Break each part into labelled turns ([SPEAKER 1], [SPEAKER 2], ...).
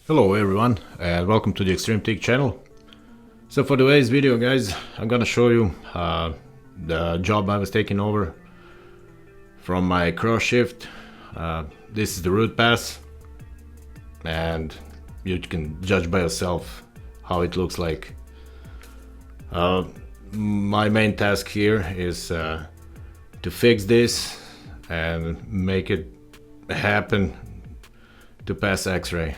[SPEAKER 1] Hello everyone and welcome to the Extreme TIG channel. So for today's video guys, I'm gonna show you the job I was taking over from my cross shift. This is the root pass and you can judge by yourself how it looks like. My main task here is to fix this and make it happen to pass X-ray.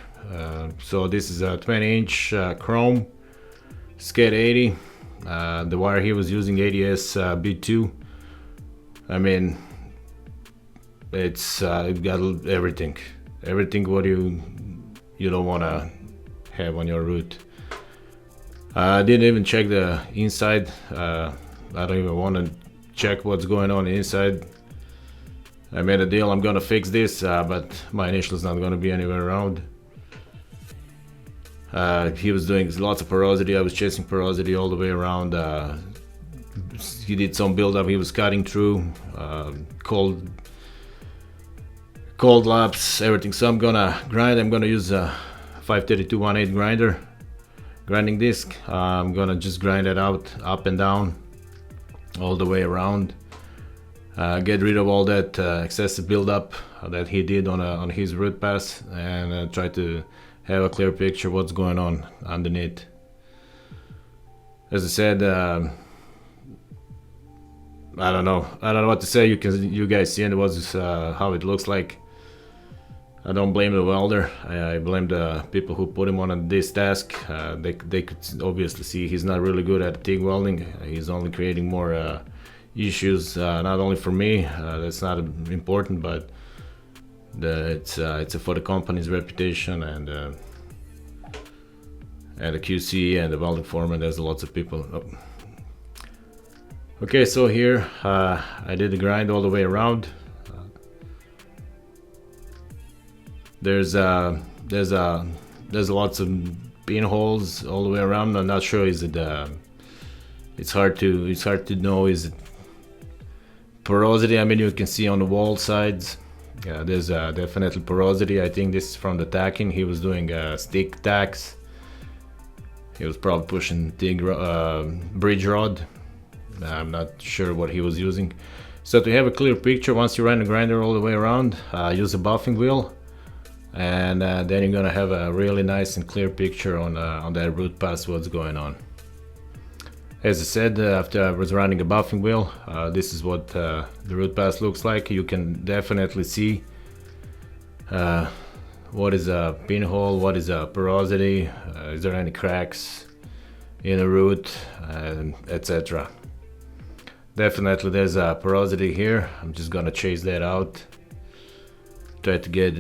[SPEAKER 1] So this is a 20-inch chrome skate 80. The wire he was using ADS B2. I mean, it got everything what you don't want to have on your root. I didn't even check the inside. I don't even want to check what's going on inside. I made a deal, I'm gonna fix this, but my initial is not gonna be anywhere around. He was doing lots of porosity. I was chasing porosity all the way around. He did some build-up. He was cutting through cold laps, everything. So I'm gonna grind. I'm gonna use a 532-18 grinder, grinding disc. I'm gonna just grind it out, up and down, all the way around. Get rid of all that excessive build-up that he did on his root pass, and try to have a clear picture what's going on underneath. As I said, I don't know what to say. You guys see what's how it looks like. I don't blame the welder. I blame the people who put him on this task. They could obviously see he's not really good at TIG welding. He's only creating more issues, not only for me. That's not important, but it's for the company's reputation and the QC and the welding foreman. There's lots of people. Oh. Okay, so here I did the grind all the way around. There's lots of pinholes all the way around. I'm not sure, is it it's hard to know, is it porosity? I mean, you can see on the wall sides. Yeah, there's definitely porosity. I think this is from the tacking. He was doing stick tacks. He was probably pushing TIG bridge rod. I'm not sure what he was using. So to have a clear picture, once you run the grinder all the way around, use a buffing wheel, and then you're gonna have a really nice and clear picture on that root pass, what's going on. As I said, after I was running a buffing wheel, this is what the root pass looks like. You can definitely see what is a pinhole, what is a porosity, is there any cracks in the root, etc. Definitely there's a porosity here. I'm just gonna chase that out. Try to get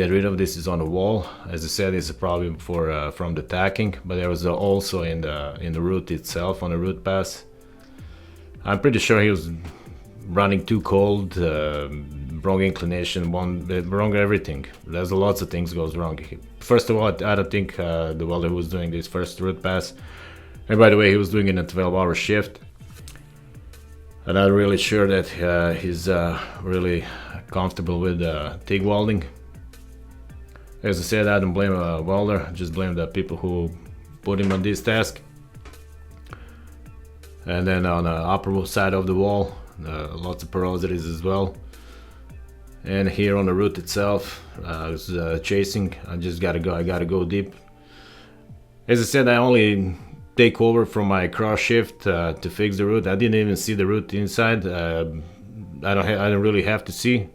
[SPEAKER 1] rid of this. Is on the wall. As I said, it's a problem from the tacking, but there was also in the root itself, on the root pass. I'm pretty sure he was running too cold, wrong inclination, wrong everything. There's lots of things goes wrong. First of all, I don't think the welder who was doing this first root pass, and by the way, he was doing it in a 12-hour shift. I'm not really sure that he's really comfortable with TIG welding. As I said, I don't blame a welder, just blame the people who put him on this task. And then on the upper side of the wall, lots of porosities as well. And here on the root itself, I was chasing. I gotta go deep. As I said, I only take over from my cross shift to fix the root. I didn't even see the root inside. I don't really have to see.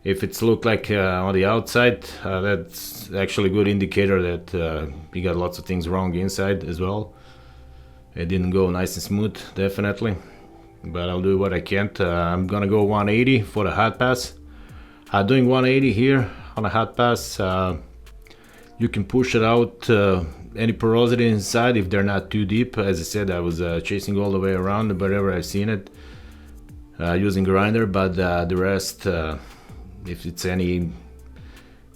[SPEAKER 1] If it's look like on the outside, that's actually a good indicator that you got lots of things wrong inside as well. It didn't go nice and smooth, definitely, but I'll do what I can. I'm gonna go 180 for the hot pass. Doing 180 here on a hot pass, you can push it out any porosity inside if they're not too deep. As I said, I was chasing all the way around wherever I've seen it using grinder, but the rest, if it's any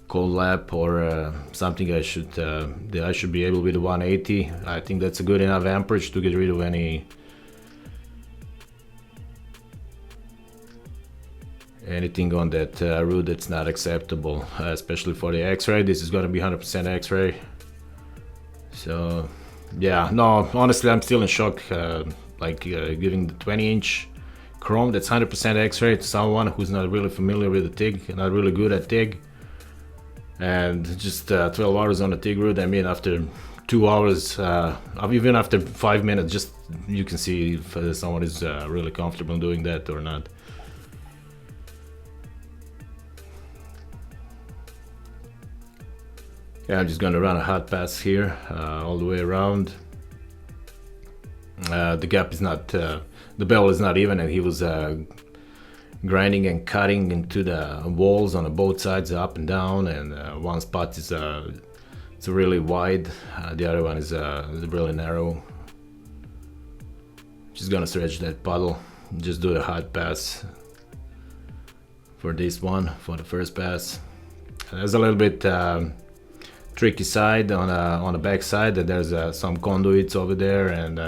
[SPEAKER 1] cold lap or something, I should be able with the 180. I think that's a good enough amperage to get rid of anything on that root that's not acceptable, especially for the X-ray. This is going to be 100% X-ray. So yeah, no, honestly I'm still in shock, giving the 20-inch chrome that's 100% X-ray to someone who's not really familiar with the TIG, not really good at TIG, and just 12 hours on a TIG root. I mean, after 2 hours, even after 5 minutes, just you can see if someone is really comfortable doing that or not. Yeah, I'm just gonna run a hot pass here all the way around. The gap is not, the bevel is not even, and he was grinding and cutting into the walls on both sides, up and down, and one spot is it's really wide, the other one is really narrow. Just gonna stretch that puddle, just do a hot pass for this one, for the first pass. There's a little bit tricky side on the back side, that there's some conduits over there, and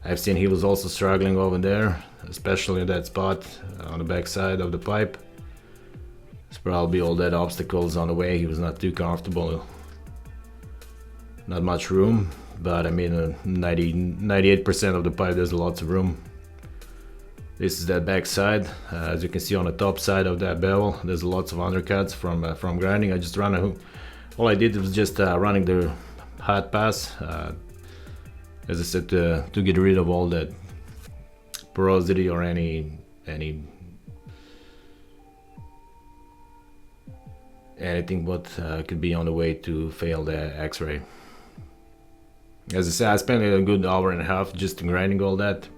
[SPEAKER 1] I've seen he was also struggling over there, especially in that spot on the back side of the pipe. It's probably all that obstacles on the way, he was not too comfortable, not much room, but I mean 98% of the pipe there's lots of room. This is that back side. As you can see on the top side of that bevel, there's lots of undercuts from grinding. I just all I did was just running the hot pass, as I said, to get rid of all that porosity or anything what could be on the way to fail the X-ray. As I said, I spent a good hour and a half just grinding all that.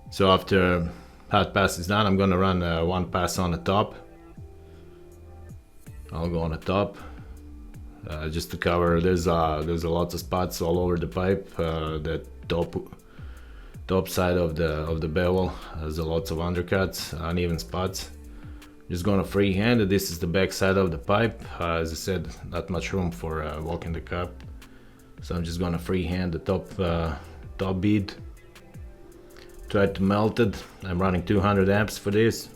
[SPEAKER 1] So after hot pass is done, I'm gonna run one pass on the top. I'll go on the top just to cover. There's lots of spots all over the pipe. That top side of the bevel has lots of undercuts, uneven spots. Just gonna freehand it. This is the back side of the pipe. As I said, not much room for walking the cup, so I'm just gonna freehand the top bead. Try to melt it. I'm running 200 amps for this.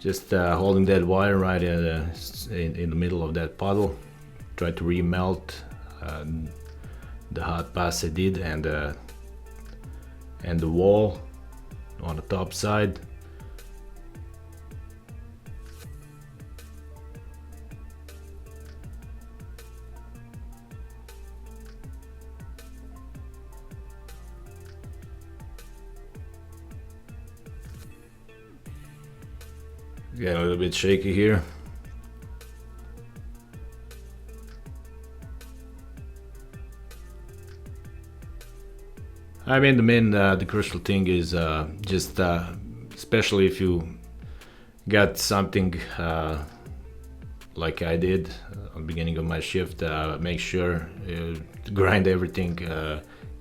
[SPEAKER 1] Just holding that wire right in the middle of that puddle. Try to remelt the hot pass I did, and the wall on the top side. Getting a little bit shaky here. I mean, the crucial thing is just, especially if you got something like I did at the beginning of my shift, make sure to grind everything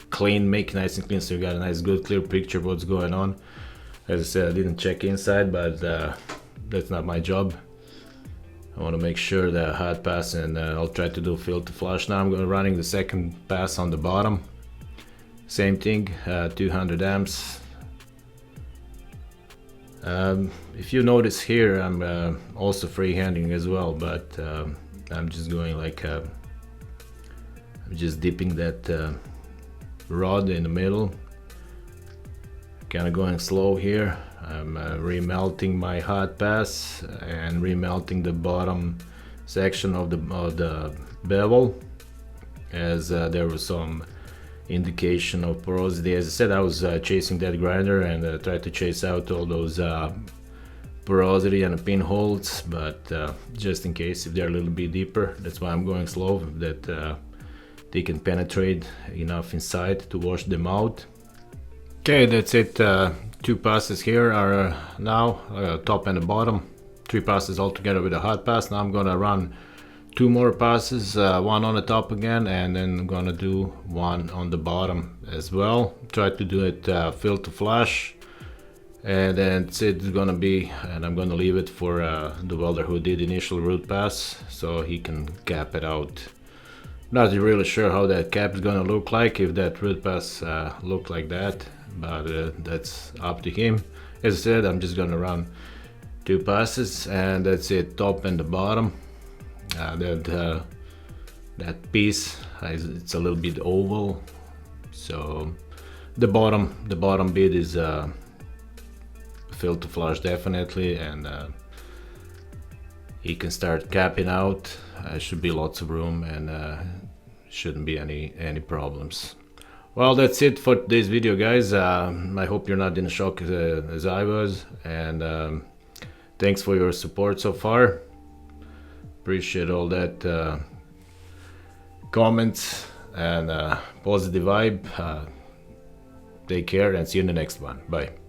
[SPEAKER 1] clean, make it nice and clean, so you got a nice, good, clear picture of what's going on. As I said, I didn't check inside, but that's not my job. I want to make sure the hot pass, and I'll try to do filter flush. Now I'm running the second pass on the bottom. Same thing, 200 amps. If you notice here, I'm also freehanding as well, but I'm just going like I'm just dipping that rod in the middle. Kind of going slow here. I'm remelting my hot pass and remelting the bottom section of the bevel, as there was some indication of porosity. As I said, I was chasing that grinder and tried to chase out all those porosity and pinholes, but just in case if they're a little bit deeper, that's why I'm going slow, that they can penetrate enough inside to wash them out. Okay, that's it. Two passes here are now top and the bottom. 3 passes all together with a hot pass. Now I'm gonna run 2 more passes, one on the top again, and then I'm gonna do one on the bottom as well. Try to do it filter flush, and then it's gonna be, and I'm gonna leave it for the welder who did initial root pass, so he can cap it out Not really sure how that cap is gonna look like, if that root pass look like that, but that's up to him. As I said, I'm just gonna run 2 passes, and that's it, top and the bottom. That piece it's a little bit oval, so the bottom bit is filter flush definitely, and he can start capping out. Should be lots of room, and shouldn't be any problems. Well, that's it for today's video, guys. I hope you're not in shock as I was, and thanks for your support so far. Appreciate all that comments and positive vibe. Take care and see you in the next one. Bye.